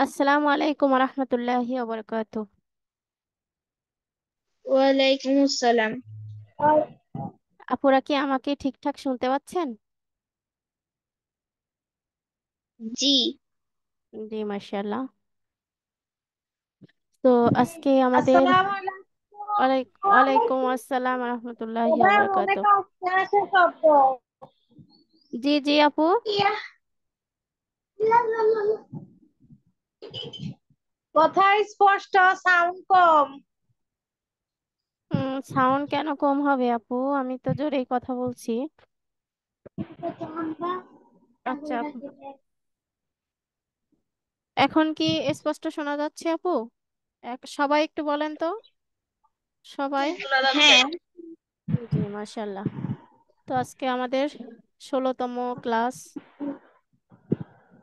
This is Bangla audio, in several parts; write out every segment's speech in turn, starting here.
আসসালামু আলাইকুম রহমতুল্লাহি ওবরকাতুহ। ওয়ালাইকুম আসসালাম। আপুরা কি আমাকে ঠিকঠাক শুনতে পাচ্ছেন? জি। জি, মাশাআল্লাহ। তো আজকে আমাদের আসসালামু আলাইকুম। ওয়ালাইকুম আসসালাম রহমতুল্লাহি এবার অনেক ওবরকাতুহ। আস্তে আস্তে শব্দ। জি জি আপু। ইয়া, কথা স্পষ্ট, সাউন্ড কম। সাউন্ড কেন কম হবে আপু? আমি তো জোরেই কথা বলছি। আচ্ছা আপু, এখন কি স্পষ্ট শোনা যাচ্ছে আপু? সবাই একটু বলেন তো, সবাই। শোনা যাচ্ছে? হ্যাঁ। জি মাশাআল্লাহ। তো আজকে আমাদের 16তম ক্লাস।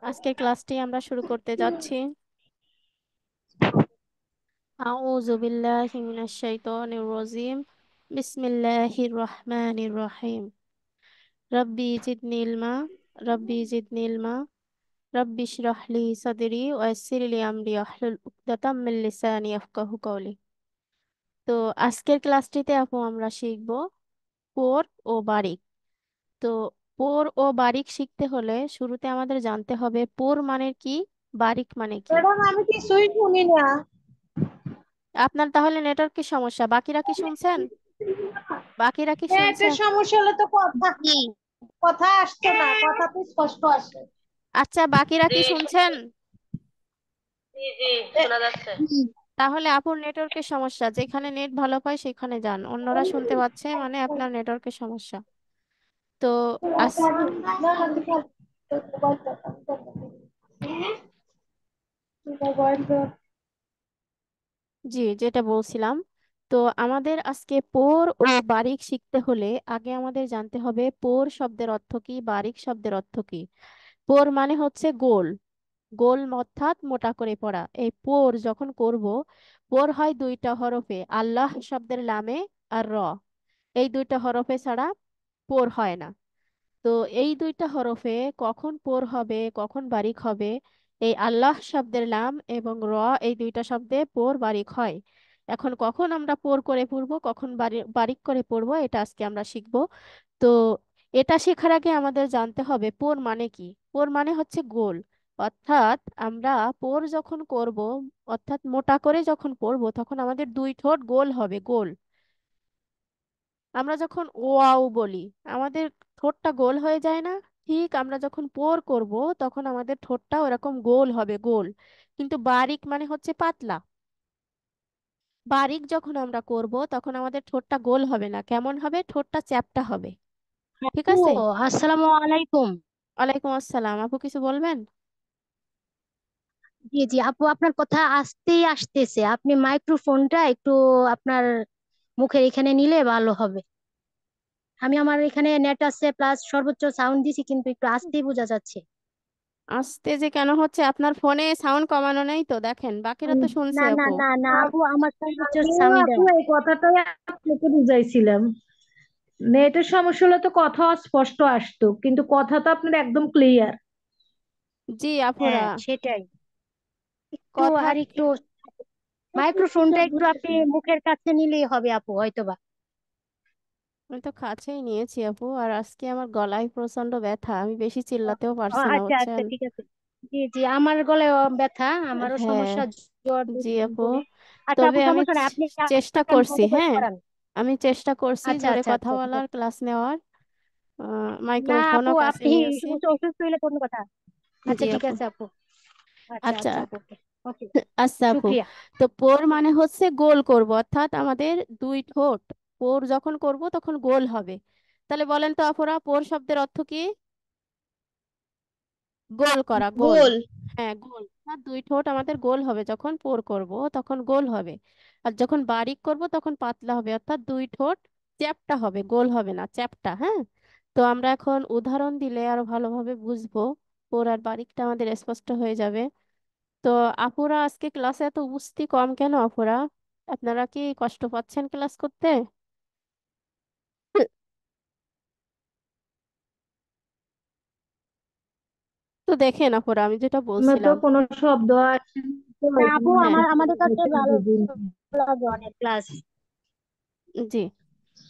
আজকের ক্লাসটি আমরা শুরু করতে যাচ্ছি। আউযু বিল্লাহি মিনাশ শাইতানির রাজিম। বিসমিল্লাহির রহমানির রহিম। রব্বি জিদনি ইলমা। রব্বি জিদনি ইলমা। রব্বি ইশরাহ লি সাদরি ওয়া ইয়াসসির লি আমরি ওয়াহলুল উকদাতাম মিন লিসানি ইয়াফকাহু কওলি। তো আজকের ক্লাসটিতে আপু আমরা শিখব পোর ও বারিক। তো পোর ও বারিক শিখতে হলে শুরুতে আমাদের জানতে হবে পোর মানে কি, বারিক মানে কি। ম্যাডাম, আমি কিছুই শুনি না। আপনার তাহলে নেটওয়ার্কের সমস্যা, বাকিরা কি শুনছেন? বাকিরা কি একটা শুনছেন? সমস্যা হলে তো কথা জি। কথা আসতো না, কথা তো স্পষ্ট আসে। আচ্ছা, বাকিরা জি, কি শুনছেন? জি, জি, শোনা যাচ্ছে। তাহলে আপুর নেটওয়ার্কের সমস্যা, যেখানে নেট ভালো পায় সেখানে যান, অন্যরা শুনতে পাচ্ছে মানে আপনার নেটওয়ার্কের সমস্যা। তো আস জি, যেটা বলছিলাম, তো আমাদের আজকে পোর ও বারিক শিখতে হলে আগে আমাদের জানতে হবে পোর শব্দের অর্থ কি, বারিক শব্দের অর্থ কি। পোর মানে হচ্ছে গোল, গোল অর্থাৎ মোটা করে পড়া। এই পোর যখন করব, পোর হয় দুইটা হরফে, আল্লাহ শব্দের লামে আর র। এই দুইটা হরফে ছাড়া পোর হয় না। তো এই দুইটা হরফে কখন পোর হবে কখন বারিক হবে, এই আল্লাহ শব্দের লাম এবং র, এই দুইটা শব্দে পোর বারিক হয়। এখন কখন আমরা পোর করে পড়বো কখন বারিক করে পড়বো, এটা আজকে আমরা শিখব। তো এটা শেখার আগে আমাদের জানতে হবে পোর মানে কি। পোর মানে হচ্ছে গোল, অর্থাৎ আমরা পোর যখন করব, অর্থাৎ মোটা করে যখন পড়বো তখন আমাদের দুই ঠোঁট গোল হবে, গোল। আমরা যখন ও আও বলি আমাদের ঠোঁটটা গোল হয়ে যায় না? ঠিক আমরা যখন পোর করব তখন আমাদের ঠোঁটটা ওরকম গোল হবে, গোল। কিন্তু বারিক মানে হচ্ছে পাতলা। বারিক যখন আমরা করব তখন আমাদের ঠোঁটটা গোল হবে না, কেমন হবে, ঠোঁটটা চ্যাপ্টা হবে। ঠিক আপু, আছে। আসসালামু আলাইকুম। ওয়ালাইকুম আসসালাম। আপু কিছু বলবেন? জি জি আপু, আপনার কথা আসতেই আসতেছে, আপনি মাইক্রোফোনটা একটু আপনার মুখের এখানে নিলে ভালো হবে। আমি আমার এখানে নেট আছে, প্লাস সর্বোচ্চ সাউন্ড দিছি, কিন্তু একটু আসতেই বোঝা যাচ্ছে। আসতে যে কেন হচ্ছে, আপনার ফোনে সাউন্ড কমানো নেই তো? দেখেন বাকিরা তো শুনছে না না আপু। না না আপু, আমার সর্বোচ্চ আমিও সাউন্ড আপু দেওয়া। এই কথাটাই আপনাকে বুঝাইছিলাম। নেটের সমস্যা হলে তো কথা স্পষ্ট আসতো, কিন্তু কথা তো আপনার একদম ক্লিয়ার। জি আপুরা। হ্যাঁ, সেটাই। একটু কথা আর একটু মাইক্রোফোনটা একটু আপনি মুখের কাছে নিলেই হবে আপু, হয়তোবা। আমি তো কাছেই নিয়েছি আপু, আর আজকে আমার গলায় প্রচন্ড ব্যথা, আমি বেশি চিল্লাতেও ও, পারছি না, আচ্ছা আচ্ছা, বুঝছেন। ঠিক আছে। জি জি, আমার গলায়ও ব্যথা, আমারও হ্যাঁ। সমস্যা, জ্বর দুই জি দিন আপু। ধরে। আচ্ছা তবে আপু, আমি সমস্যা নাই, আপনি চেষ্টা কান করছি, বন্ধ করে হ্যাঁ। পড়ান। আমি চেষ্টা করছি আচ্ছা জোরে আচ্ছা কথা আচ্ছা, ঠিক বলার, আছে। ক্লাস নেওয়ার। না আপু, মাইক্রোফোনও কাছে আপনি নিয়েছি। অসুস্থ হইলে কোনো কথা। আচ্ছা, জি ঠিক আপু। আছে আপু। আচ্ছা আচ্ছা। আচ্ছা আপু, ওকে ওকে। আচ্ছা আপু। শুক্রিয়া। তো পোর মানে হচ্ছে গোল করব, অর্থাৎ আমাদের দুই ঠোঁট পোর যখন করব তখন গোল হবে। তাহলে বলেন তো আপুরা, পোর শব্দের অর্থ কি? গোল করা, গোল। গোল। হ্যাঁ, গোল, আর দুই ঠোঁট আমাদের গোল হবে, যখন পোর করব তখন গোল হবে। আর যখন বারিক করব তখন পাতলা হবে, অর্থাৎ দুই ঠোঁট চ্যাপ্টা হবে, গোল হবে না, চ্যাপ্টা। হ্যাঁ। তো আমরা এখন উদাহরণ দিলে আরো ভালোভাবে বুঝবো, পোর আর বারিকটা আমাদের স্পষ্ট হয়ে যাবে। তো আপুরা আজকে ক্লাসে এত উপস্থিতি কম কেন আপুরা? আপনারা কি কষ্ট পাচ্ছেন ক্লাস করতে? তো দেখেন আপুরা, আমি যেটা আমার তো বলছিলাম। কোনো শব্দ আসে না, তো না এই আপু, জন্য হ্যাঁ, আমাদের কাছে হয়তো ভালো বুঝিনি। লাগে অনেক ক্লাস। জি।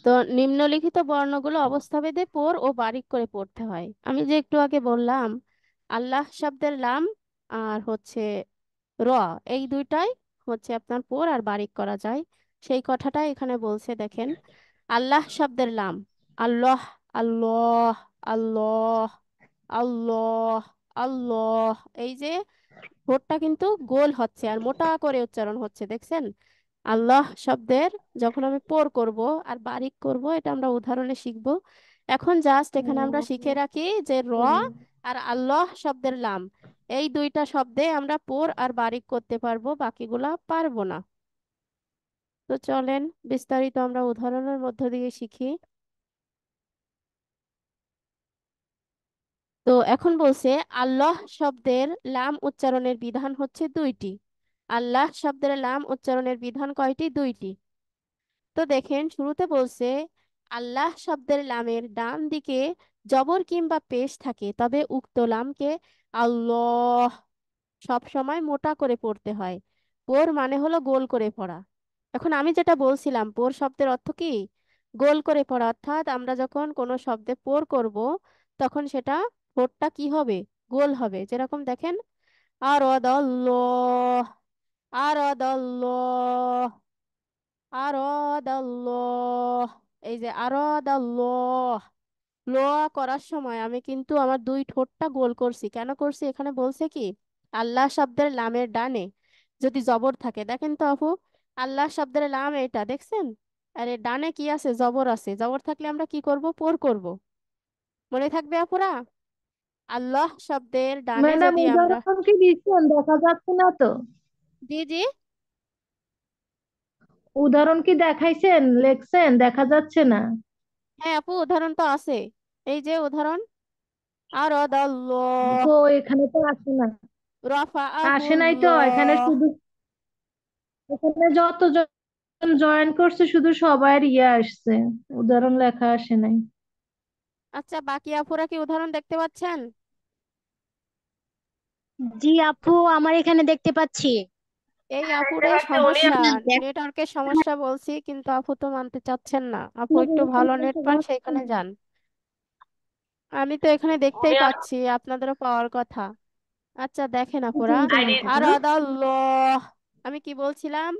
তো নিম্নলিখিত বর্ণগুলো অবস্থাভেদে পোর ও বারিক করে পড়তে হয়। আমি যে একটু আগে বললাম, আল্লাহ শব্দের লাম আর হচ্ছে র, এই দুইটাই হচ্ছে আপনার পোর আর বারিক করা যায়। সেই কথাটাই এখানে বলছে, দেখেন। আল্লাহ শব্দের লাম, আল্লাহ, আল্লাহ, আল্লাহ, আল্লাহ, আল্লাহ, এই যে ঠোঁটটা কিন্তু গোল হচ্ছে আর মোটা করে উচ্চারণ হচ্ছে, দেখছেন? আল্লাহ শব্দের যখন আমি পোর করব আর বারিক করব, এটা আমরা উদাহরণে শিখব। এখন জাস্ট এখানে আমরা শিখে রাখি যে র আর আল্লাহ শব্দের লাম, এই দুইটা শব্দে আমরা পোর আর বারিক করতে পারবো, বাকিগুলা পারবো না। তো চলেন বিস্তারিত আমরা উদাহরণের মধ্য দিয়ে শিখি। তো এখন বলছে, আল্লাহ শব্দের লাম উচ্চারণের বিধান হচ্ছে দুইটি। আল্লাহ শব্দের লাম উচ্চারণের বিধান কয়টি? দুইটি। তো দেখেন শুরুতে বলছে, আল্লাহ শব্দের লামের ডান দিকে জবর কিংবা পেশ থাকে, তবে উক্ত লামকে আল্লাহ সব সময় মোটা করে পড়তে হয়। পোর মানে হলো গোল করে পড়া। এখন আমি যেটা বলছিলাম, পোর শব্দের অর্থ কি? গোল করে পড়া, অর্থাৎ আমরা যখন কোনো শব্দে পোর করব, তখন সেটা ঠোঁটটা কি হবে? গোল হবে। যেরকম দেখেন, আরদাল্লাহ, আরদাল্লাহ, আরদাল্লাহ, এই যে আরদাল্লাহ, লোয়া করার সময় আমি কিন্তু আমার দুই ঠোঁটটা গোল করছি। কেন করছি? এখানে বলছে কি, আল্লাহ শব্দের লামের ডানে যদি জবর থাকে, দেখেন তো আপু, আল্লাহ শব্দের লাম এটা দেখছেন, আরে ডানে কি আছে? জবর আছে। জবর থাকলে আমরা কি করব? পোর করব। মনে থাকবে আপুরা? আল্লাহ শব্দের ডানে ম্যাডাম যদি আমরা, উদাহরণ কি দিচ্ছেন? দেখা যাচ্ছে না তো। জি জি, উদাহরণ কি দেখাইছেন, লেখছেন? দেখা যাচ্ছে না। হ্যাঁ আপু, উদাহরণ তো আছে। এই যে উদাহরণ, আরদাল্লাহ, তো এখানে তো আসে না। আসে নাই তো এখানে, রাফাআহুল্লাহ। শুধু এখানে যতজন জয়েন করছে শুধু সবার ইয়ে আসছে, উদাহরণ লেখা আসে নাই। আচ্ছা, বাকি আপুরা কি উদাহরণ দেখতে পাচ্ছেন? জি আপু, আমার এখানে দেখতে পাচ্ছি। এই আপুরই সমস্যা, নেটওয়ার্কের সমস্যা বলছি, কিন্তু আপু তো মানতে চাচ্ছেন না। আপু একটু ভালো নেট পান, সেখানে যান। আমি তো এখানে দেখতেই পাচ্ছি, আপনাদেরও পাওয়ার কথা। আচ্ছা দেখেন আপুরা, আর আদাল্লাহ, আমি কি বলছিলাম?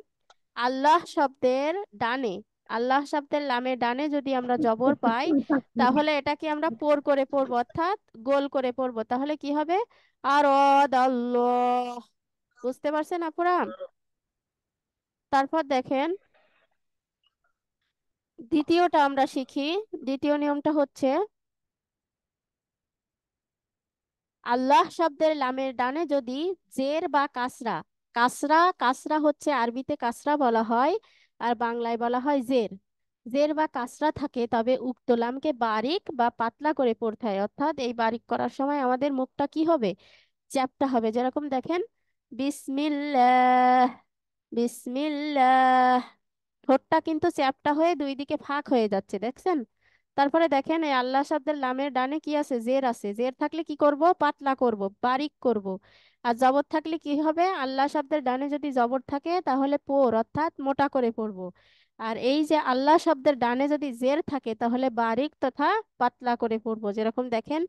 আল্লাহ শব্দের ডানে, আল্লাহ শব্দের লামে ডানে যদি আমরা জবর পাই, তাহলে এটাকে আমরা পোর করে পড়বো, অর্থাৎ গোল করে পড়বো। তাহলে কি হবে? আর আল্লাহ, বুঝতে পারছেন আপুরা? তারপর দেখেন দ্বিতীয়টা আমরা শিখি। দ্বিতীয় নিয়মটা হচ্ছে, আল্লাহ শব্দের লামের ডানে যদি জের বা কাসরা, কাসরা, কাসরা হচ্ছে আরবিতে কাসরা বলা হয়, আর বাংলায় বলা হয় জের, জের বা কাসরা থাকে, তবে উক্ত লামকে বারিক বা পাতলা করে পড়তে হয়। অর্থাৎ এই বারিক করার সময় আমাদের মুখটা কি হবে? চ্যাপ্টা হবে। যেরকম দেখেন, বিসমিল্লাহ, বিসমিল্লাহ, ঠোঁটটা কিন্তু চ্যাপ্টা হয়ে দুই দিকে ফাঁক হয়ে যাচ্ছে, দেখছেন? তারপরে দেখেন, এই আল্লাহ শব্দের লামের ডানে কি আছে? জের আছে। জের থাকলে কি করব? পাতলা করব, বারিক করব। আর জবর থাকলে কি হবে? আল্লাহ শব্দের ডানে যদি জবর থাকে, তাহলে পোর, অর্থাৎ মোটা করে পড়ব। আর এই যে আল্লাহ শব্দের ডানে যদি জের থাকে, তাহলে বারিক তথা পাতলা করে পড়ব। যেরকম দেখেন,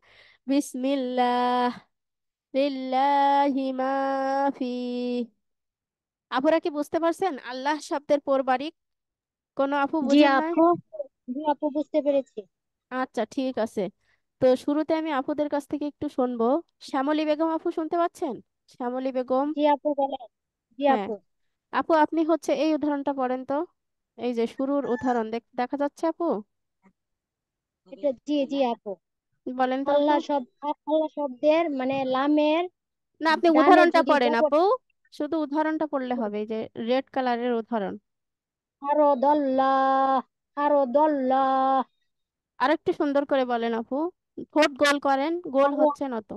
বিসমিল্লাহ, লিল্লাহি মা ফি। আপুরা কি বুঝতে পারছেন আল্লাহ শব্দের পোর বারিক? কোনো আপু জি বুঝেন নাই? আপু, জি আপু, বুঝতে পেরেছি। আচ্ছা ঠিক আছে। তো শুরুতে আমি আপুদের কাছ থেকে একটু শুনবো। শ্যামলী বেগম আপু শুনতে পাচ্ছেন? শ্যামলী বেগম, জি আপু বলেন। জি হ্যাঁ। আপু, আপু আপনি হচ্ছে এই উদাহরণটা পড়েন তো, এই যে শুরুর উদাহরণ দেখা যাচ্ছে আপু? এটা জি জি আপু। বলেন তো আপু। আল্লাহ শব্দের মানে লামের না, আপনি ডানে উদাহরণটা যদি পড়েন জবর আপু, শুধু উদাহরণটা পড়লে হবে, এই যে রেড কালারের উদাহরণ। আরো দল্লাহ, আরো দল্লাহ, আরেকটু সুন্দর করে বলেন আপু, ঠোঁট গোল করেন, গোল আরো হচ্ছে না তো,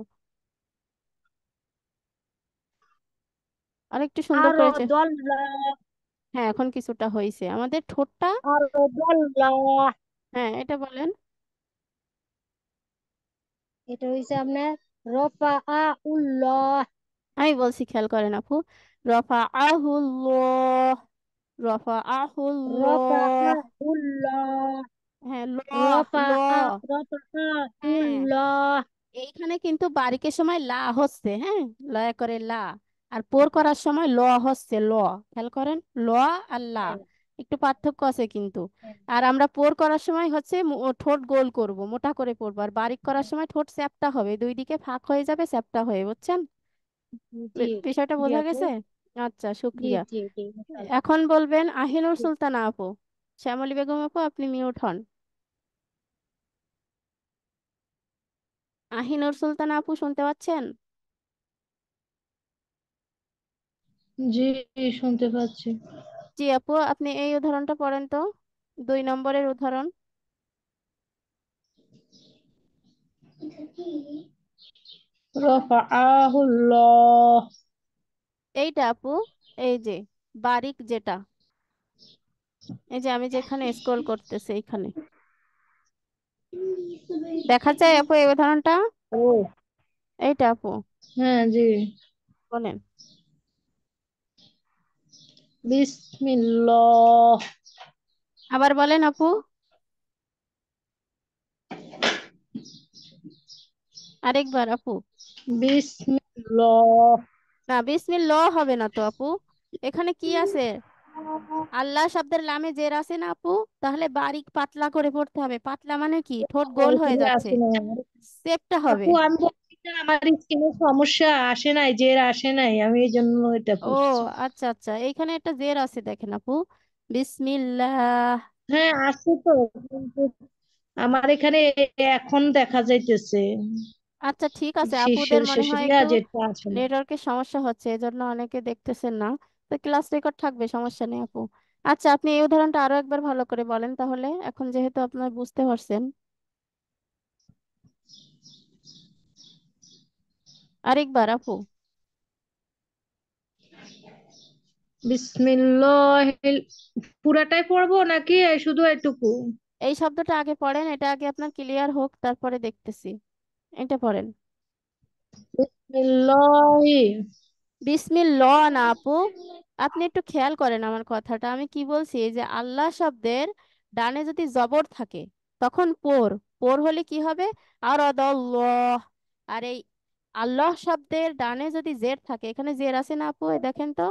আরেকটু সুন্দর আরো করেছে। দল্লাহ, হ্যাঁ, এখন কিছুটা হয়েছে আমাদের ঠোঁটটা। আরো দল্লাহ। হ্যাঁ, এটা বলেন। এটা হয়েছে আপনার রফাআউল্লাহ। আমি বলছি, খেয়াল করেন আপু। রফা আহুল্লাহ, রফা আহুল্লাহ। রফাআউল্লাহ। হ্যাঁ, ল, ল। হ্যাঁ, রফাআউল্লাহ। এইখানে কিন্তু বারিকের সময় লা হচ্ছে, হ্যাঁ, লয়া করে লা। আর পোর করার সময় ল হচ্ছে, ল। খেয়াল করেন, ল আর লা, হ্যাঁ, একটু পার্থক্য আছে কিন্তু। হ্যাঁ। আর আমরা পোর করার সময় হচ্ছে ঠোঁট গোল করব, মোটা করে পড়বো। আর বারিক করার সময় ঠোঁট চ্যাপ্টা হবে, দুই দিকে ফাঁক হয়ে যাবে, চ্যাপ্টা হয়ে, বুঝছেন? জি, বিষয়টা জি বোঝা আপু। গেছে? আচ্ছা, জি, শুক্রিয়া। জি, জি, বুঝলাম। এখন বলবেন আহিনুর জি। সুলতানা আপু। শ্যামলী বেগম আপু, আপনি মিউট হন। আহিনুর সুলতানা আপু, শুনতে পাচ্ছেন? জি, শুনতে পাচ্ছি। জি আপু, আপনি এই উদাহরণটা পড়েন তো, 2 নম্বরের উদাহরণ। রফাআহুল্লাহ। এইটা আপু, এই যে বারিক যেটা, এই যে আমি যেখানে স্ক্রল করতেছি এইখানে দেখা যায় আপু এই উদাহরণটা। ও, এইটা আপু, হ্যাঁ, জি। বলেন। বিসমিল্লাহ। আবার বলেন আপু, আরেকবার আপু। বিসমিল্লাহ। না, বিসমিল্লাহ হবে না তো আপু। এখানে কি আছে? আল্লাহ শব্দের লামে জের আছে না আপু? তাহলে বারিক পাতলা করে পড়তে হবে। পাতলা মানে কি? ঠোঁট গোল হয়ে এখানে যাচ্ছে, আসে না। সেপটা হবে। আপু, আমি বলছি যে আমার স্কিনে সমস্যা আসে নাই, জের আসে নাই, আমি এই জন্য এটা ও, করছি। আচ্ছা আচ্ছা, এইখানে একটা জের আছে, দেখেন আপু। বিসমিল্লাহ। হ্যাঁ, আসছে তো, কিন্তু আমার এখানে এখন দেখা যাইতেছে আচ্ছা, ঠিক আছে, আপুদের শীর্ষের মনে শেষে হয় দিয়া একটু যেটা আসে না। নেটওয়ার্কের সমস্যা হচ্ছে, এজন্য অনেকে দেখতেছেন না। তো ক্লাস রেকর্ড থাকবে, সমস্যা নেই আপু। আচ্ছা, আপনি এই উদাহরণটা আরো একবার ভালো করে বলেন তাহলে, এখন যেহেতু আপনার বুঝতে পারছেন। আরেকবার আপু। বিসমিল্লাহ। পুরাটাই পড়বো নাকি শুধু এটুকু? এই শব্দটা আগে পড়েন, এটা আগে আপনার ক্লিয়ার হোক, তারপরে দেখতেছি। এটা পড়েন। বিসমিল্লাহি। বিসমিল্লাহ না আপু, আপনি একটু খেয়াল করেন আমার কথাটা, আমি কি বলছি, এই যে আল্লাহ শব্দের ডানে যদি জবর থাকে তখন পোর, পোর হলে কি হবে? আর আদাল্লাহ। আর এই আল্লাহ শব্দের ডানে যদি জের থাকে, এখানে জের আছে না আপু, এই দেখেন তো,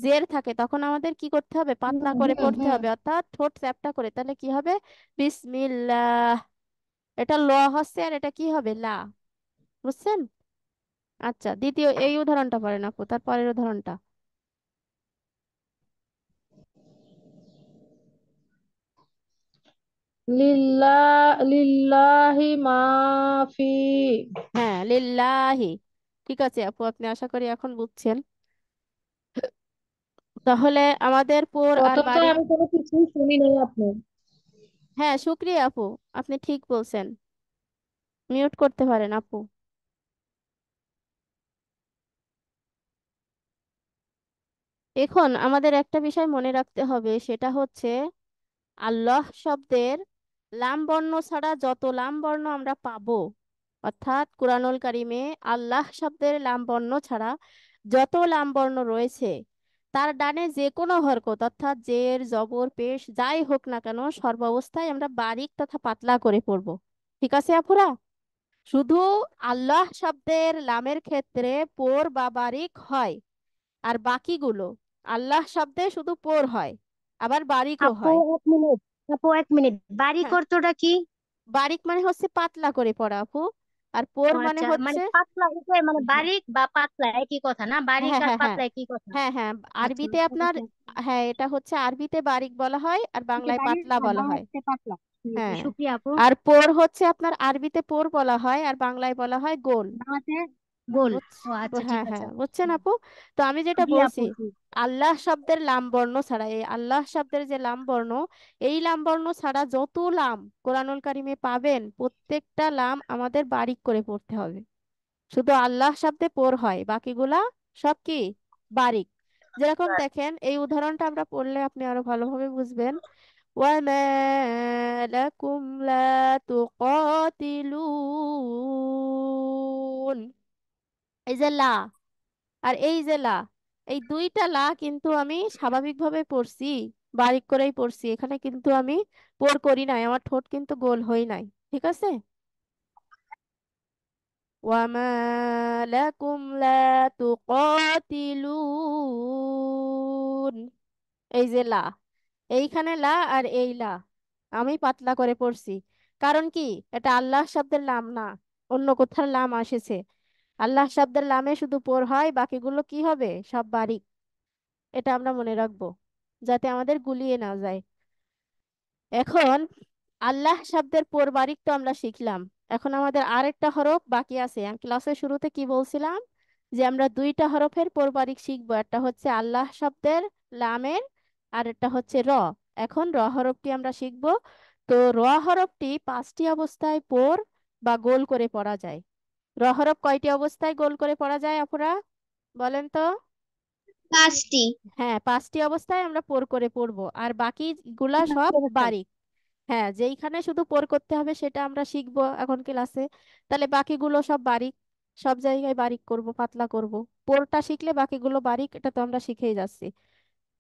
জের থাকে, তখন আমাদের কি করতে হবে? হুম, পাতলা করে হুম, পড়তে হুম। হবে, অর্থাৎ ঠোঁট চ্যাপ্টা করে। তাহলে কি হবে? বিসমিল্লাহ। এটা ল হচ্ছে, আর এটা কি হবে? লা। বুঝছেন? আচ্ছা, দ্বিতীয় এই উদাহরণটা পড়েন আপু, তারপরের উদাহরণটা। লিল্লাহি মাফি। হ্যাঁ, লিল্লাহি। ঠিক আছে আপু, আপনি আশা করি এখন বুঝছেন। তাহলে আমাদের পোর আর প্রথম তো বারিক। আমি কোনো কিছুই শুনি নাই আপনার। হ্যাঁ, শুক্রিয়া আপু, আপনি ঠিক বলছেন। মিউট করতে পারেন আপু। এখন আমাদের একটা বিষয় মনে রাখতে হবে, সেটা হচ্ছে আল্লাহ শব্দের লাম বর্ণ ছাড়া যত লাম বর্ণ আমরা পাবো, অর্থাৎ কুরআনুল কারিমে আল্লাহ শব্দের লাম বর্ণ ছাড়া যত লাম বর্ণ রয়েছে, তার ডানে যে কোনো হরকত, অর্থাৎ জের জবর পেশ যাই হোক না কেন, সর্বাবস্থায় আমরা বারিক তথা পাতলা করে পড়বো। ঠিক আছে আপুরা? শুধু আল্লাহ শব্দের লামের ক্ষেত্রে পোর বা বারিক হয়, আর বাকিগুলো আল্লাহ শব্দে শুধু পোর হয়, আবার বারিকও আপু হয়। 1 মিনিট। আপু 1 মিনিট, বারিক হ্যাঁ, অর্থটা কি? বারিক মানে হচ্ছে পাতলা করে পড়া আপু, আর পোর ও মানে আচ্ছা, মানে হচ্ছে, পাতলা, এটা মানে বারিক বা পাতলা একই কথা না? বারিক হ্যাঁ আর হ্যাঁ হ্যাঁ পাতলা একই কথা? হ্যাঁ হ্যাঁ, আচ্ছা, আরবিতে ঠিক আপনার, আছে। হ্যাঁ, এটা হচ্ছে আরবিতে বারিক বলা হয়, আর এটা বাংলায় বারিক পাতলা আর বলা হয়। বাংলাতে পাতলা। জি, জি, হ্যাঁ, শুক্রিয়া আপু। আর পোর হচ্ছে আপনার আরবিতে পোর বলা হয়, আর বাংলায় বলা হয় গোল। বাংলাতে গোল। ও আচ্ছা, ঠিক হ্যাঁ আছে হ্যাঁ, আপু। বুঝছেন আপু? তো আমি যেটা জি বলছি, আপু, জি। আল্লাহ শব্দের লাম বর্ণ ছাড়া, এই আল্লাহ শব্দের যে লাম বর্ণ, এই লাম বর্ণ ছাড়া যত লাম কোরআনুল কারিমে পাবেন, প্রত্যেকটা লাম আমাদের বারিক করে পড়তে হবে। শুধু আল্লাহ শব্দে পোর হয়, বাকিগুলা সব কি? বারিক। যেরকম দেখেন, এই উদাহরণটা আমরা পড়লে আপনি আরো ভালোভাবে বুঝবেন। وما لكم لا تقاتلون এই যে লা আর এই যে লা, এই দুইটা লা কিন্তু আমি স্বাভাবিকভাবে পড়ছি, বারিক করেই পড়ছি, এখানে কিন্তু আমি পোর করি নাই, আমার ঠোঁট কিন্তু গোল হই নাই। ঠিক আছে। ওয়ামা লাকুম লা তুকাতিলুন, এই যে লা, এইখানে লা আর এই লা আমি পাতলা করে পড়ছি। কারণ কি, এটা আল্লাহ শব্দের লাম না, অন্য কোথার লাম এসেছে। আল্লাহ শব্দের লামে শুধু পোর হয়, বাকিগুলো কি হবে, সব বারিক। এটা আমরা মনে রাখবো যাতে আমাদের গুলিয়ে না যায়। এখন আল্লাহ শব্দের পোর বারিক তো আমরা শিখলাম। এখন আমাদের আরেকটা হরফ বাকি আছে। আমি ক্লাসের শুরুতে কি বলছিলাম, যে আমরা দুইটা হরফের পোর বারিক শিখবো, একটা হচ্ছে আল্লাহ শব্দের লামের, আর একটা হচ্ছে র। এখন র হরফটি আমরা শিখবো। তো র হরফটি 5টি অবস্থায় পোর বা গোল করে পড়া যায়। র হরফ কয়টি অবস্থায় গোল করে পড়া যায় আপুরা, বলেন তো? 5টি। হ্যাঁ, 5টি অবস্থায় আমরা পোর করে পড়বো, আর বাকি গুলা সব বারিক। হ্যাঁ, যেইখানে শুধু পোর করতে হবে সেটা আমরা শিখবো এখন ক্লাসে। তাহলে বাকিগুলো সব বারিক, সব জায়গায় বারিক করব, পাতলা করব। পোরটা শিখলে বাকিগুলো বারিক, এটা তো আমরা শিখেই যাচ্ছি।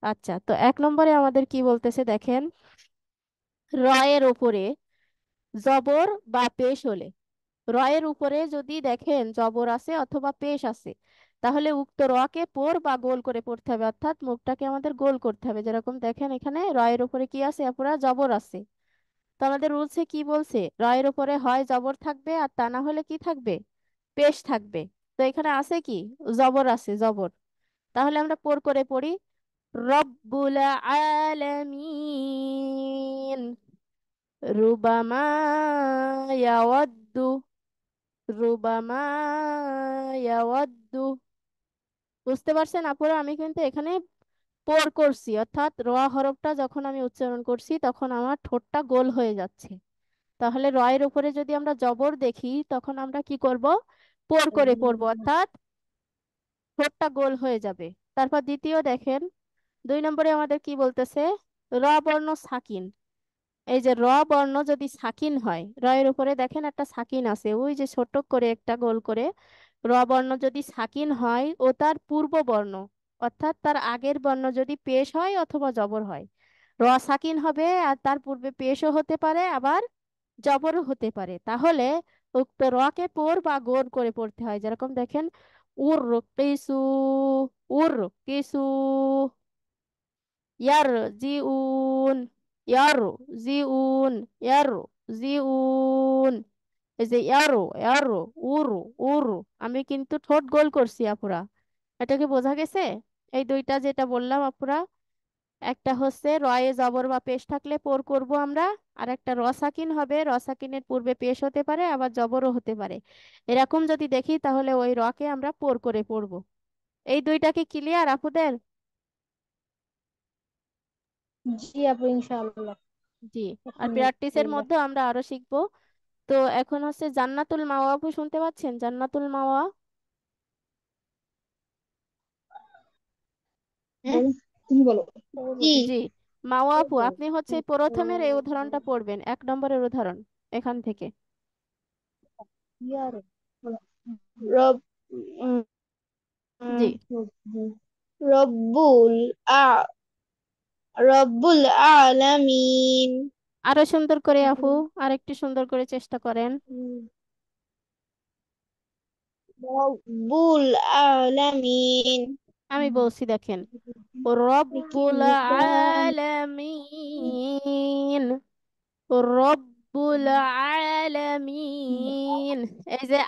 আচ্ছা, তো 1 নম্বরে আমাদের কি বলতেছে দেখেন, রয়ের উপরে জবর বা পেশ হলে, রয়ের উপরে যদি দেখেন জবর আছে অথবা পেশ আছে, তাহলে উক্ত রকে পোর বা গোল করে পড়তে হবে, অর্থাৎ মুখটাকে আমাদের গোল করতে হবে। যেরকম দেখেন এখানে রয়ের উপরে কি আছে আপুরা, জবর আছে। তো আমাদের রুলসে কি বলছে, রয়ের উপরে হয় জবর থাকবে, আর তা না হলে কি থাকবে, পেশ থাকবে। তো এখানে আছে কি, জবর আছে, জবর। তাহলে আমরা পোর করে পড়ি, রব্বুল আলামিন, রুবামা ইয়াওয়াদ্দু, রুবামা ইয়াওয়াদ্দু। বুঝতে পারছেন আপুরা, আমি কিন্তু এখানে পোর করছি, অর্থাৎ র হরফটা যখন আমি উচ্চারণ করছি তখন আমার ঠোঁটটা গোল হয়ে যাচ্ছে। তাহলে রয়ের উপরে যদি আমরা জবর দেখি তখন আমরা কি করব, পোর করে পড়বো, অর্থাৎ ঠোঁটটা গোল হয়ে যাবে। তারপর দ্বিতীয় দেখেন, 2 নম্বরে আমাদের কি বলতেছে, র বর্ণ সাকিন। এই যে র বর্ণ যদি সাকিন হয়, রয়ের উপরে দেখেন একটা সাকিন আছে, ওই যে ছোট করে একটা গোল করে, র বর্ণ যদি সাকিন হয় ও তার পূর্ব বর্ণ, অর্থাৎ তার আগের বর্ণ যদি পেশ হয় অথবা জবর হয়, র সাকিন হবে আর তার পূর্বে পেশও হতে পারে, আবার জবরও হতে পারে, তাহলে উক্ত রকে পোর বা গোল করে পড়তে হয়। যেরকম দেখেন, উর কিসু, উর কিসু, ইয়ার জিউন, ইয়ার জিউন, ইয়ার জিউন। এই যে ইয়ারো, ইয়ারো, উরু, উরু, আমি কিন্তু ঠোঁট গোল করছি আপুরা। এটা কি বোঝা গেছে? এই দুইটা যেটা বললাম আপুরা, একটা হচ্ছে রয়ে জবর বা পেশ থাকলে পোর করব আমরা, আর একটা রসাকিন হবে, রসাকিনের পূর্বে পেশ হতে পারে আবার জবরও হতে পারে। এরকম যদি দেখি তাহলে ওই রকে আমরা পোর করে পড়ব। এই দুইটা কি ক্লিয়ার আপুদের? জি আপু, ইনশাআল্লাহ জি। আর এখন প্র্যাকটিসের clear। মধ্যে আমরা আরো শিখবো। তো এখন হচ্ছে জান্নাতুল মাওয়া, আপু শুনতে পাচ্ছেন, জান্নাতুল মাওয়া? হ্যাঁ, তুমি বলো। জি। জি। মাওয়া আপু, আপনি হচ্ছে প্রথমের এই উদাহরণটা পড়বেন, 1 নম্বরের উদাহরণ এখান থেকে। রব উম, জি। রব্বুল আ রব্বুল আলামিন। আরো সুন্দর করে আপু, আর একটু সুন্দর করে চেষ্টা করেন। রব্বুল আলামিন। আমি বলছি দেখেন, রব্বুল আলামিন, রব্বুল আলামিন। এই যে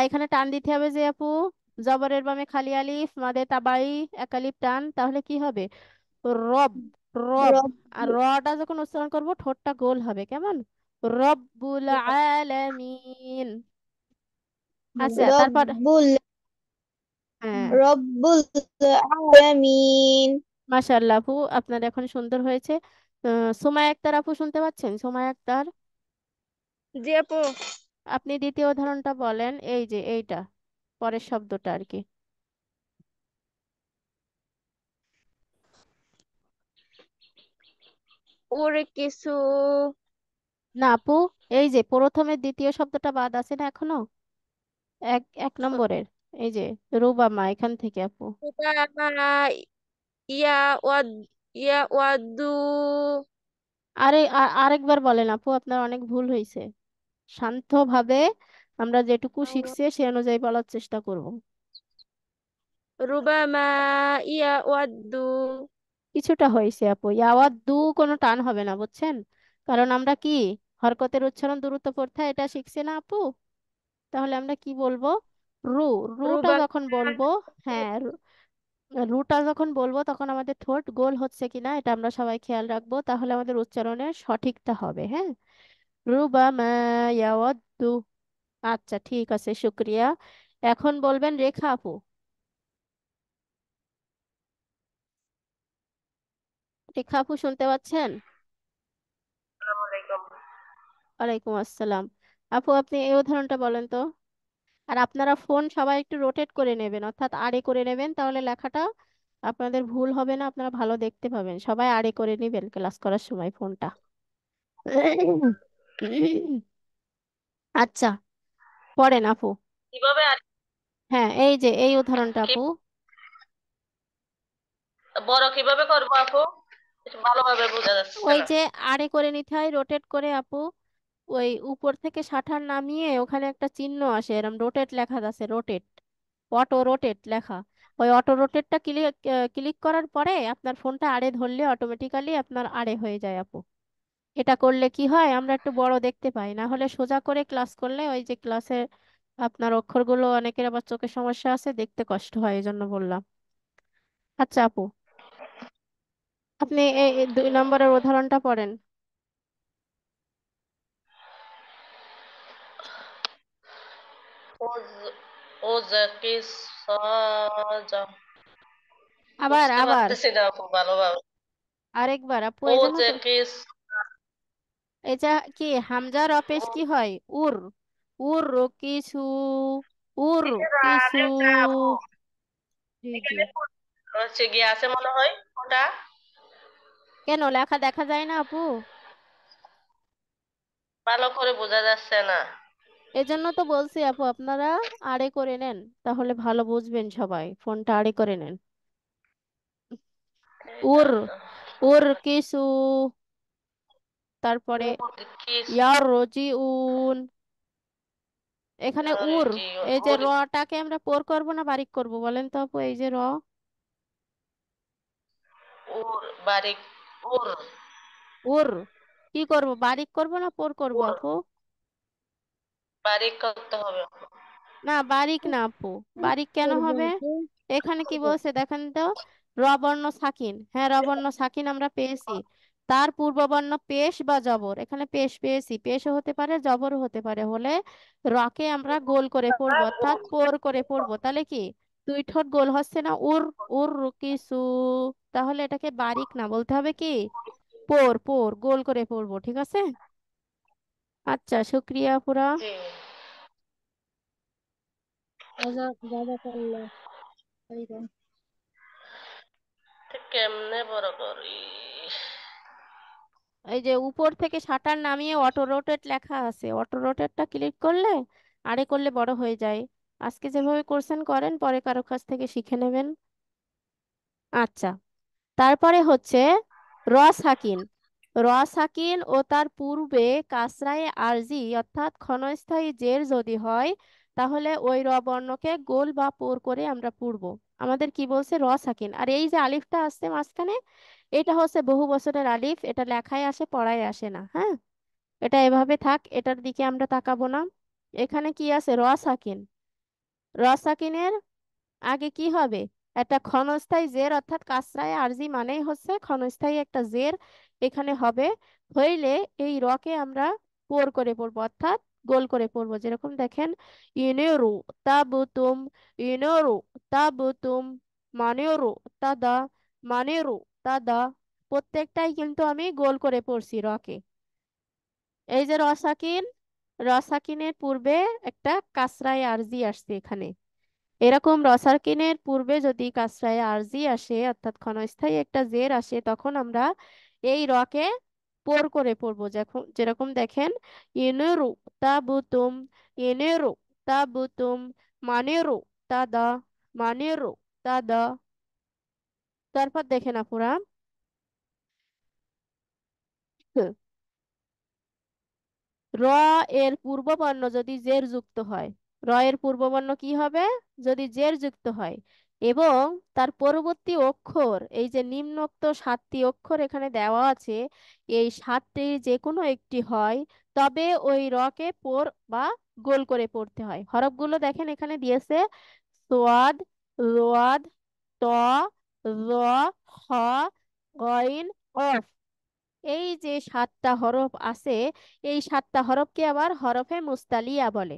এখানে টান দিতে হবে যে আপু, জবরের বামে খালি আলিফ, মাদে তাবাই এক আলিফ টান, তাহলে কি হবে, রব, রব। রব আর রটা যখন উচ্চারণ করব ঠোঁটটা গোল হবে, কেমন, রব্বুল আলামিন। আচ্ছা, তারপর রব্বুল হ্যাঁ, রব্বুল আলামিন। মাশাআল্লাহ আপু, আপনার এখন সুন্দর হয়েছে। সুমাইয়া আক্তার আপু শুনতে পাচ্ছেন, সুমাইয়া আক্তার? জি আপু। আপনি দ্বিতীয় উদাহরণটা বলেন, এই যে এইটা, পরের শব্দটা আর কি। ওরে কিছু। না আপু, এই যে প্রথমে দ্বিতীয় শব্দটা বাদ আছে না এখনো? এক এক নম্বরের, এই যে রুবামা, এখান থেকে আপু। রুবামা ইয়া ওয়াদ ইয়া ওয়াদু আরেকবার বলেন আপু, আপনার অনেক ভুল হয়েছে। শান্তভাবে আমরা যেটুকু শিখছি সে অনুযায়ী বলার চেষ্টা করব। রুবামা ইয়া ওয়াদু কিছুটা হয়েছে আপু, ইয়াওয়াত দু কোনো টান হবে না, বুঝছেন? কারণ আমরা কি হরকতের উচ্চারণ দ্রুত পড়তে হয় এটা শিখছি না আপু? তাহলে আমরা কি বলবো? রু, রুটা রুবামা যখন বলবো, হ্যাঁ, রুটা যখন বলবো তখন আমাদের ঠোঁট গোল হচ্ছে কিনা এটা আমরা সবাই খেয়াল রাখবো, তাহলে আমাদের উচ্চারণের সঠিকটা হবে। হ্যাঁ, রুবামা ইয়াওয়াদ্দু। আচ্ছা ঠিক আছে, শুক্রিয়া। এখন বলবেন রেখা আপু। রেখা আপু শুনতে পাচ্ছেন? ওয়ালাইকুম আসসালাম। আপু আপনি এই উদাহরণটা বলেন তো। আর আপনারা ফোন সবাই একটু রোটেট করে নেবেন, অর্থাৎ আড়ে করে নেবেন, তাহলে লেখাটা আপনাদের ভুল হবে না, আপনারা ভালো দেখতে পাবেন। সবাই আড়ে করে নেবেন ক্লাস করার সময় ফোনটা। আচ্ছা, পড়েন আপু। কিভাবে আর হ্যাঁ, এই যে এই উদাহরণটা কি আপু। বড় কিভাবে করবো আপু? একটু ভালোভাবে বোঝা যাচ্ছে ওই না। যে আড়ে করে নিতে হয় রোটেট করে আপু। ওই উপর থেকে শাটার নামিয়ে ওখানে একটা চিহ্ন আসে, এরকম রোটেট লেখা আছে, রোটেট, অটো রোটেট লেখা। ওই অটো রোটেটটা ক্লিক ক্লিক করার পরে আপনার ফোনটা আড়ে ধরলে অটোমেটিক্যালি আপনার আড়ে হয়ে যায় আপু। এটা করলে কি হয়, আমরা একটু বড় দেখতে পাই। না হলে সোজা করে ক্লাস করলে ওই যে ক্লাসে আপনার অক্ষরগুলো অনেকের আবার চোখের সমস্যা আছে, দেখতে কষ্ট হয়, এই জন্য বললাম। আচ্ছা আপু, আপনি এই 2 নম্বরের উদাহরণটা পড়েন। ওজ ওজাকি সাজা আবার বুঝতে আবার পারতেছি না আপু ভালোভাবে। আরেকবার আপু, এই জন্য তো। ওজাকি এটা কি হামজার অপেশ কি হয়? উর, উর কিছু, উর কিছু। আপু জি জি। এখানে হচ্ছে গিয়ে আছে মনে হয় ওটা কেন লেখা দেখা যায় না আপু? ভালো করে বোঝা যাচ্ছে না। এজন্য তো বলছি আপু, আপনারা আড়ে করে নেন, তাহলে ভালো বুঝবেন সবাই, ফোনটা আড়ে করে নেন। এই উর, জন্য উর কিছু, তারপরে ওর ইয়ার রজিউন। এখানে উর, এই যে রটাকে আমরা পোর করব না বারিক করব বলেন তো আপু? এই যে র, ওর বারিক ওর উর, কি করব, বারিক করব না পোর করব ওর আপু? বারিক করতে হবে আপু। না বারিক না আপু, বারিক কেন হবে? এখানে কি বলছে দেখেন তো, র বর্ণ সাকিন, হ্যাঁ র বর্ণ সাকিন আমরা পেয়েছি। তার পূর্ব বর্ণ পেশ বা জবর, এখানে পেশ পেয়েছি, পেশও হতে পারে জবরও হতে পারে, হলে রকে আমরা গোল করে পড়বো, অর্থাৎ পোর করে পড়বো। তাহলে কি দুই ঠোঁট গোল হচ্ছে না, উর, উর কিছু। তাহলে এটাকে বারিক না, বলতে হবে কি পোর, পোর গোল করে পড়বো, ঠিক আছে? আচ্ছা শুক্রিয়া পুরা। জি জাযাকাল্লাহ খাইরান। তো কেমনে বড় করি? এই যে উপর থেকে শাটার নামিয়ে অটো রোটেট লেখা আছে, অটো রোটেটটা ক্লিক করলে আরে করলে বড় হয়ে যায়। আজকে যেভাবে করছেন করেন, পরে কারো কাছ থেকে শিখে নেবেন। আচ্ছা, তারপরে হচ্ছে র সাকিন। র সাকিন ও তার পূর্বে কাসরায়ে আরজি অর্থাৎ ক্ষণস্থায়ী জের যদি হয়, তাহলে ওই র বর্ণকে গোল বা পোর করে আমরা পড়ব। আমাদের কি বলছে, র সাকিন, আর এই যে আলিফটা আসছে মাঝখানে, এটা হচ্ছে বহু বছরের আলিফ, এটা লেখায় আসে পড়ায় আসে না। হ্যাঁ, এটা এভাবে থাক, এটার দিকে আমরা তাকাবো না। এখানে কি আছে, র সাকিন। র সাকিনের আগে কি হবে, একটা ক্ষণস্থায়ী জের, অর্থাৎ কাসরায়ে আরজি মানেই হচ্ছে ক্ষণস্থায়ী একটা জের এখানে হবে। হইলে এই রকে আমরা পোর করে পড়বো, অর্থাৎ গোল করে পড়বো। যেরকম দেখেন, ইনেরু তাবুতুম, ইনেরু তাবুতুম, মানেরু তাদা, মানেরু তাদা, প্রত্যেকটাই কিন্তু আমি গোল করে পড়ছি রকে। এই যে রসাকিন, রসাকিনের পূর্বে একটা কাসরায়ে আরজি আসছে এখানে। এরকম রসাকিনের পূর্বে যদি কাসরায়ে আরজি আসে, অর্থাৎ ক্ষণস্থায়ী একটা জের আসে, তখন আমরা এই রকে পোর করে পড়বো। যেরকম যেরকম দেখেন, ইনুরু তাবুতুম, ইনুরু তাবতুম মানে রো তাদা মানে রো তাদা। তারপর দেখেন আপুরা, র এর পূর্ববর্ণ যদি জের যুক্ত হয়, র এর পূর্ববর্ণ কি হবে? যদি জের যুক্ত হয় এবং তার পরবর্তী অক্ষর, এই যে নিম্নোক্ত 7টি অক্ষর এখানে দেওয়া আছে, এই 7টির যে কোনো একটি হয়, তবে ওই রকে পড় বা গোল করে পড়তে হয়। হরফগুলো দেখেন এখানে দিয়েছে: সোয়াদ, রোয়াদ, ত, র, হ, গইন, কফ। এই যে 7টা হরফ আছে, এই 7টা হরফকে আবার হরফে মুস্তালিয়া বলে।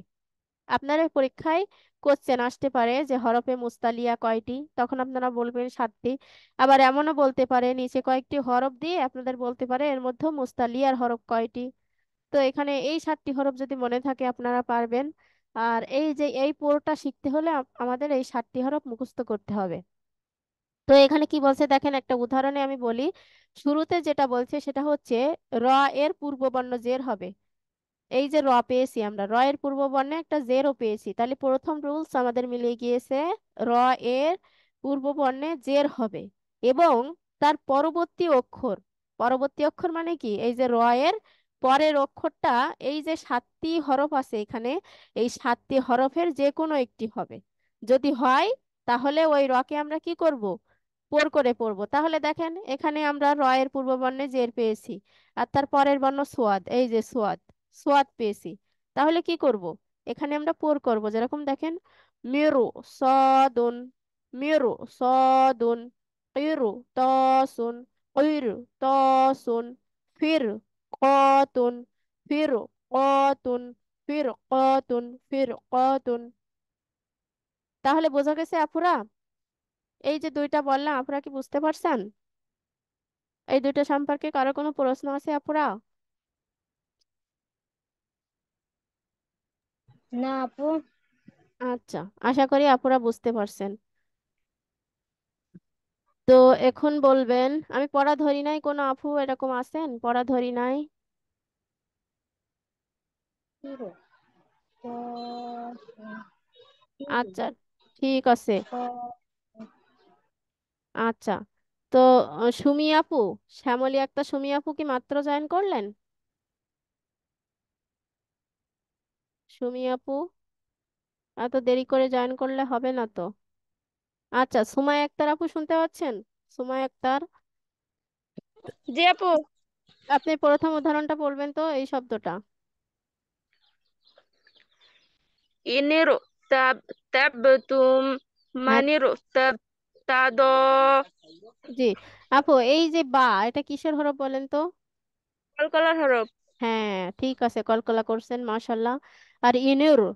আপনার পরীক্ষায় কোশ্চেন আসতে পারে যে হরফে মুস্তালিয়া কয়টি, তখন আপনারা বলবেন 7টি। আবার এমনও বলতে পারে নিচে কয়েকটি হরফ দিয়ে আপনাদের বলতে পারে এর মধ্যে মুস্তালিয়ার হরফ কয়টি। তো এখানে এই 7টি হরফ যদি মনে থাকে আপনারা পারবেন। আর এই যে এই পোরটা শিখতে হলে আমাদের এই 7টি হরফ মুখস্থ করতে হবে। তো এখানে কি বলছে দেখেন, একটা উদাহরণে আমি বলি। শুরুতে যেটা বলছে সেটা হচ্ছে র এর পূর্ববর্ণ জের হবে। এই যে র পেয়েছি, আমরা র এর পূর্ব বর্ণে একটা জেরও পেয়েছি, তাহলে প্রথম রুলস আমাদের মিলিয়ে গিয়েছে। র এর পূর্ব বর্ণে জের হবে এবং তার পরবর্তী অক্ষর, পরবর্তী অক্ষর মানে কি, এই যে র এর পরের অক্ষরটা, এই যে 7টি হরফ আছে এখানে, এই 7টি হরফের যে কোনো একটি হবে। যদি হয় তাহলে ওই রকে আমরা কি করব? পোর করে পড়বো। তাহলে দেখেন এখানে আমরা র এর পূর্ব বর্ণে জের পেয়েছি, আর তার পরের বর্ণ সোয়াদ, এই যে সোয়াদ, সোয়াদ পেয়েছি। তাহলে কি করব? এখানে আমরা পোর করব, যেরকম দেখেন মেরু সদুন, মেরু সদুন, কিরু তসুন, কিরু তসুন, ফির কতুন, ফির কতুন, ফির কতুন, ফির কতুন। তাহলে বোঝা গেছে আপুরা? এই যে দুইটা বললাম, আপুরা কি বুঝতে পারছেন? এই দুটো সম্পর্কে কারো কোনো প্রশ্ন আছে আপুরা? না আপু। আচ্ছা, আশা করি আপুরা বুঝতে পারছেন। তো এখন বলবেন, আমি পড়া ধরি নাই, কোনো আপু এরকম আছেন পড়া ধরি নাই? হিরো তো আচ্ছা, ঠিক আছে। হিরো আচ্ছা, তো সুমি আপু, শ্যামলী একটা সুমি আপু কি মাত্র জয়েন করলেন? সুমি আপু, এত দেরি করে জয়েন করলে হবে না তো। আচ্ছা, সুমাই আক্তার আপু শুনতে পাচ্ছেন? সুমাই আক্তার, জি আপু। আপনি প্রথম উদাহরণটা বলবেন তো, এই শব্দটা। ইনিরো তাব তাবতুম হ্যাঁ, মানিরো তাব তাদ জি। আপু, এই যে বা, এটা কিসের হরফ বলেন তো? কলকলার হরফ। হ্যাঁ, ঠিক আছে, কলকলা করছেন, মাশাল্লাহ। আর ইনিরো,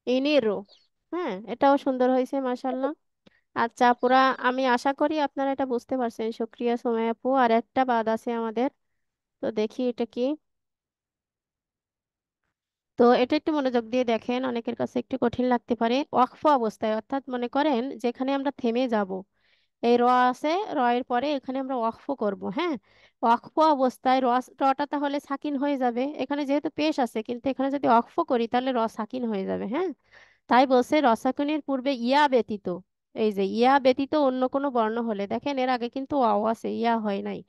ইনিরো, হ্যাঁ, এটাও সুন্দর হয়েছে, মাশাল্লাহ। আচ্ছা আপুরা, আমি আশা করি আপনারা এটা বুঝতে পারছেন। শুক্রিয়া সোমাই আপু। আর একটা বাদ আছে আমাদের, তো দেখি এটা কি। তো এটা একটু মনোযোগ দিয়ে দেখেন, অনেকের কাছে একটু কঠিন লাগতে পারে। ওয়াকফ অবস্থায়, অর্থাৎ মনে করেন যেখানে আমরা থেমে যাব, এই র আছে, র এর পরে এখানে আমরা ওয়াকফ করব, হ্যাঁ। ওয়াকফ অবস্থায় রটা তাহলে সাকিন হয়ে যাবে, এখানে যেহেতু পেশ আছে, কিন্তু এখানে যদি ওয়াকফ করি তাহলে র সাকিন হয়ে যাবে, হ্যাঁ। তাই বলছে রসাকুনির পূর্বে ইয়া ব্যতীত, এই যে ইয়া ব্যতীত অন্য কোনো বর্ণ হলে, দেখেন এর আগে কিন্তু ওয়াও আছে, ইয়া হয় নাই।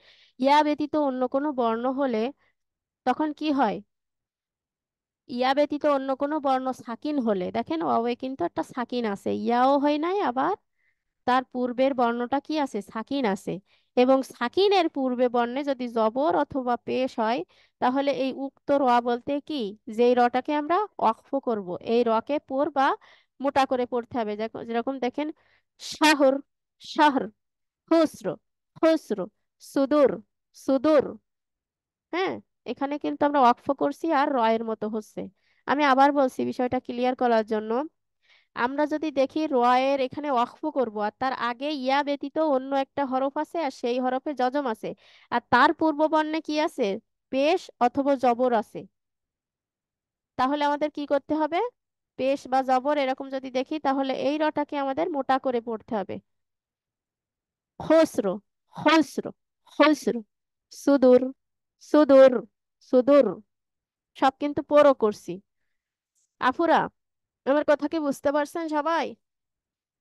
ইয়া ব্যতীত অন্য কোনো বর্ণ হলে তখন কি হয়? ইয়া ব্যতীত অন্য কোনো বর্ণ সাকিন হলে, দেখেন ওয়াওয়ে কিন্তু একটা সাকিন আছে, ইয়াও হয় নাই, আবার তার পূর্বের বর্ণটা কি আছে? সাকিন আছে। এবং সাকিনের পূর্বে বর্ণে যদি জবর অথবা পেশ হয়, তাহলে এই উক্ত র বলতে কি, যেই রটাকে আমরা ওয়াকফ করব, এই রকে পড় বা মোটা করে পড়তে হবে। যেরকম দেখেন শাহর, শাহর, হুসর, হুসর, সুদূর, সুদূর, হ্যাঁ। এখানে কিন্তু আমরা ওয়াকফ করছি আর র এর মতো হচ্ছে। আমি আবার বলছি বিষয়টা ক্লিয়ার করার জন্য। আমরা যদি দেখি র এর এখানে ওয়াকফ করব, আর তার আগে ইয়া ব্যতীত অন্য একটা হরফ আছে আর সেই হরফে যজম আছে, আর তার পূর্ব বর্ণে কি আছে? পেশ অথবা জবর আছে। তাহলে আমাদের কি করতে হবে? পেশ বা জবর এরকম যদি দেখি, তাহলে এই রটাকে আমাদের মোটা করে পড়তে হবে। খসরো, খসরো, খসরো, সুদূর, সুদূর, সুদূর। সব কিন্তু পরও করছি। আফুরা, আমার কথা কি বুঝতে পারছেন সবাই?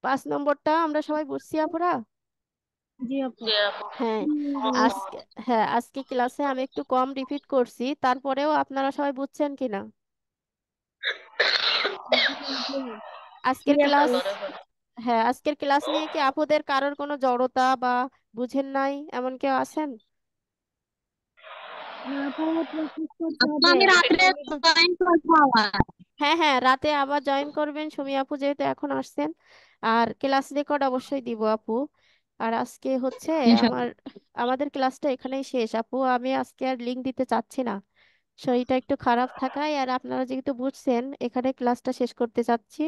5 নম্বরটা আমরা সবাই বুঝছি আপুরা? জি আপু। জি আপু। হ্যাঁ। আজকে হ্যাঁ, আজকে ক্লাসে আমি একটু কম রিপিট করছি, তারপরেও আপনারা সবাই বুঝছেন কিনা? আজকের ক্লাস করে ফেলো। হ্যাঁ, আজকের ক্লাস নিয়ে কি আপুদের কারোর কোনো জড়তা বা বুঝেন নাই এমন কেউ আছেন? আমি রাত্রে জয়েন করবো আবার। হ্যাঁ হ্যাঁ, রাতে আবার জয়েন করবেন সুমি আপু, যেহেতু এখন আসছেন। আর ক্লাস রেকর্ড অবশ্যই দিব আপু। আর আজকে হচ্ছে ইনশাআল্লাহ। আমার আমাদের ক্লাসটা এখানেই শেষ আপু। আমি আজকে আর লিংক দিতে চাচ্ছি না, শরীরটা একটু খারাপ থাকায়। আর আপনারা যেহেতু বুঝছেন, এখানে ক্লাসটা শেষ করতে চাচ্ছি।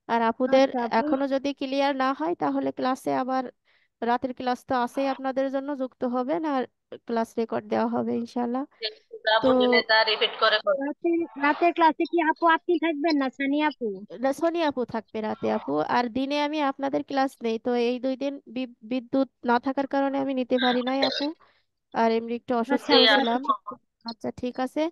আর আপুদের আচ্ছা আপু। এখনো যদি ক্লিয়ার না হয়, তাহলে ক্লাসে আবার রাতের ক্লাস তো আছেই, আপনাদের জন্য যুক্ত হবেন আর ক্লাস রেকর্ড দেওয়া হবে ইনশাল্লাহ। তো আপু যদি তা রিপিট করে করো। রাতের ক্লাসে কি আপু আপনি থাকবেন না সানি আপু? সোনি আপু থাকবে রাতে আপু। আর দিনে আমি আপনাদের ক্লাস নেই, তো এই 2 দিন বিদ্যুৎ না থাকার কারণে আমি নিতে পারি নাই আপু। আর এমনি একটু অসুস্থ আচ্ছা জি আপু। ছিলাম। আপু। আচ্ছা ঠিক আছে।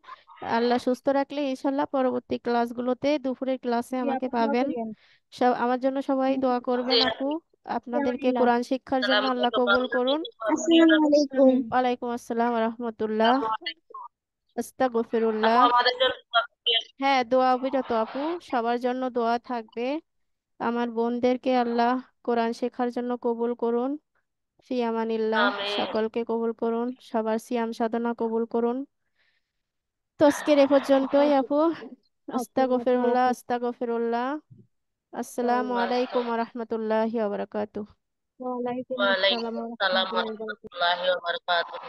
আল্লাহ সুস্থ রাখলে ইনশাল্লাহ পরবর্তী ক্লাসগুলোতে, দুপুরের ক্লাসে জি আমাকে আপু দোয়া পাবেন। করিয়েন। সব আমার জন্য সবাই দোয়া জি করবেন আপু। আপু। আপনাদেরকে আলহামদুলিল্লাহ। কোরআন শিক্ষার জন্য সালাম আল্লাহ আলাইকুম কবুল করুন। আসসালামু আলাইকুম। ওয়ালাইকুম আসসালাম রহমতুল্লাহ। আসসালামু আলাইকুম। আপু আস্তাগফিরুল্লাহ। আমাদের জন্য দোয়া করিয়েন। হ্যাঁ, দোয়া অবিরত আপু, সবার জন্য দোয়া থাকবে। আমার বোনদেরকে আল্লাহ কোরআন শেখার জন্য কবুল করুন। ফি আমানিল্লাহ। আমিন। সকলকে কবুল করুন, সবার সিয়াম সাধনা কবুল করুন। তো আজকের এ পর্যন্তই আপু। ওকে আপু। আস্তাগফিরুল্লাহ, আস্তাগফিরুল্লাহ। আসসালামু আলাইকুম ওয়া রাহমাতুল্লাহি ওয়া বারাকাতুহু। ওয়ালাইকুম আসসালাম ওয়ালাইকুম ওয়া আসসালাম ওয়া রাহমাতুল্লাহি ওয়া বারাকাতুহু। রাহমাতুল্লাহি ওয়া বারাকাতুহু।